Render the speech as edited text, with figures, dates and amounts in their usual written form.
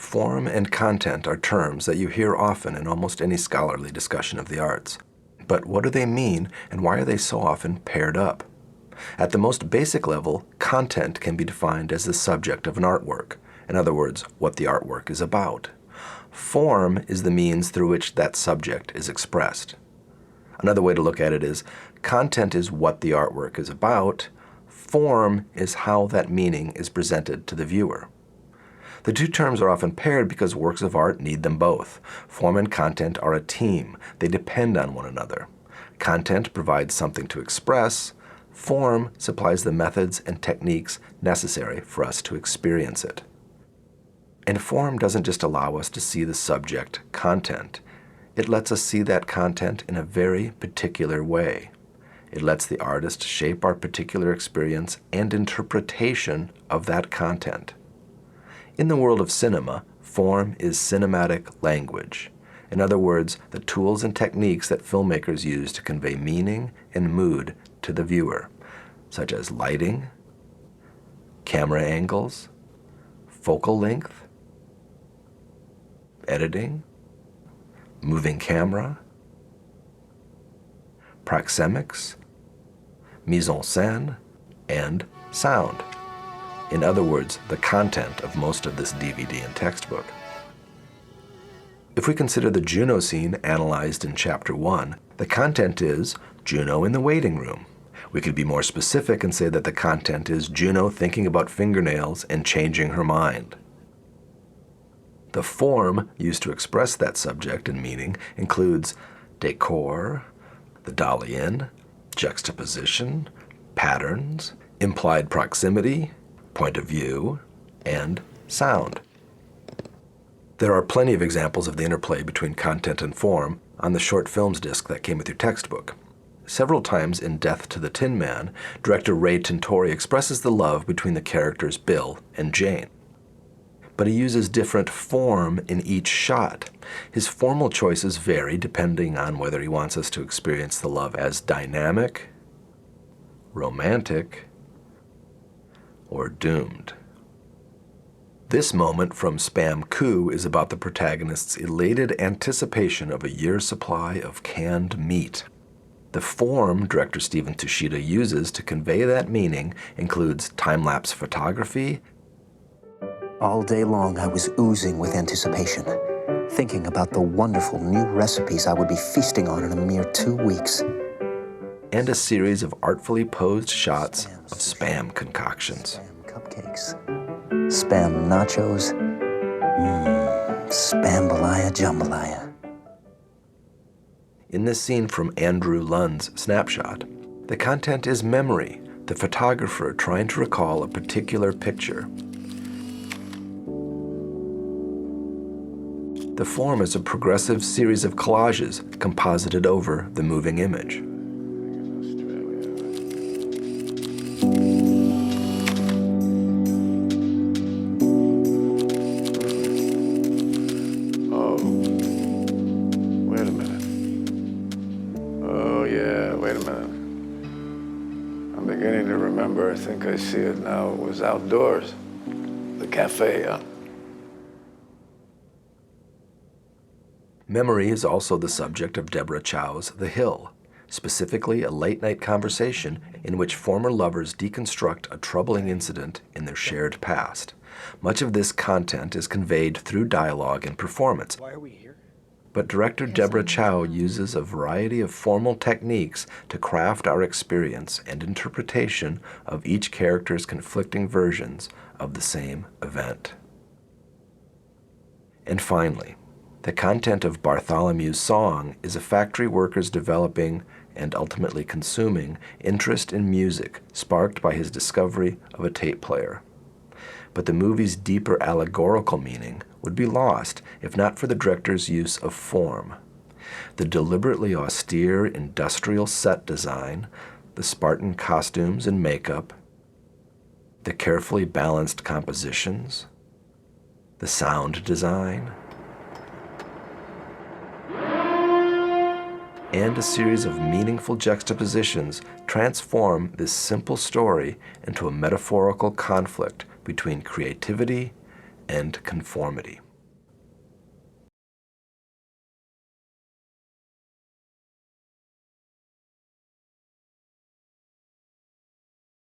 Form and content are terms that you hear often in almost any scholarly discussion of the arts. But what do they mean, and why are they so often paired up? At the most basic level, content can be defined as the subject of an artwork. In other words, what the artwork is about. Form is the means through which that subject is expressed. Another way to look at it is, content is what the artwork is about, form is how that meaning is presented to the viewer. The two terms are often paired because works of art need them both. Form and content are a team. They depend on one another. Content provides something to express. Form supplies the methods and techniques necessary for us to experience it. And form doesn't just allow us to see the subject, content. It lets us see that content in a very particular way. It lets the artist shape our particular experience and interpretation of that content. In the world of cinema, form is cinematic language. In other words, the tools and techniques that filmmakers use to convey meaning and mood to the viewer, such as lighting, camera angles, focal length, editing, moving camera, proxemics, mise en scène, and sound. In other words, the content of most of this DVD and textbook. If we consider the Juno scene analyzed in Chapter 1, the content is Juno in the waiting room. We could be more specific and say that the content is Juno thinking about fingernails and changing her mind. The form used to express that subject and meaning includes decor, the Dalian, juxtaposition, patterns, implied proximity, point of view, and sound. There are plenty of examples of the interplay between content and form on the short films disc that came with your textbook. Several times in Death to the Tin Man, director Ray Tintori expresses the love between the characters Bill and Jane. But he uses different form in each shot. His formal choices vary depending on whether he wants us to experience the love as dynamic, romantic, or doomed. This moment from Spam Coup is about the protagonist's elated anticipation of a year's supply of canned meat. The form director Steven Tushita uses to convey that meaning includes time-lapse photography. All day long I was oozing with anticipation, thinking about the wonderful new recipes I would be feasting on in a mere 2 weeks. And a series of artfully posed shots of Spam concoctions. Spam cupcakes, Spam nachos, Spambalaya jambalaya. In this scene from Andrew Lund's Snapshot, the content is memory, the photographer trying to recall a particular picture. The form is a progressive series of collages composited over the moving image. I think I see it now. It was outdoors. The cafe, Memory is also the subject of Deborah Chow's The Hill, specifically a late-night conversation in which former lovers deconstruct a troubling incident in their shared past. Much of this content is conveyed through dialogue and performance. Why are we here? But director Deborah Chow uses a variety of formal techniques to craft our experience and interpretation of each character's conflicting versions of the same event. And finally, the content of Bartholomew's song is a factory worker's developing and ultimately consuming interest in music sparked by his discovery of a tape player. But the movie's deeper allegorical meaning would be lost if not for the director's use of form. The deliberately austere industrial set design, the Spartan costumes and makeup, the carefully balanced compositions, the sound design, and a series of meaningful juxtapositions transform this simple story into a metaphorical conflict between creativity and conformity.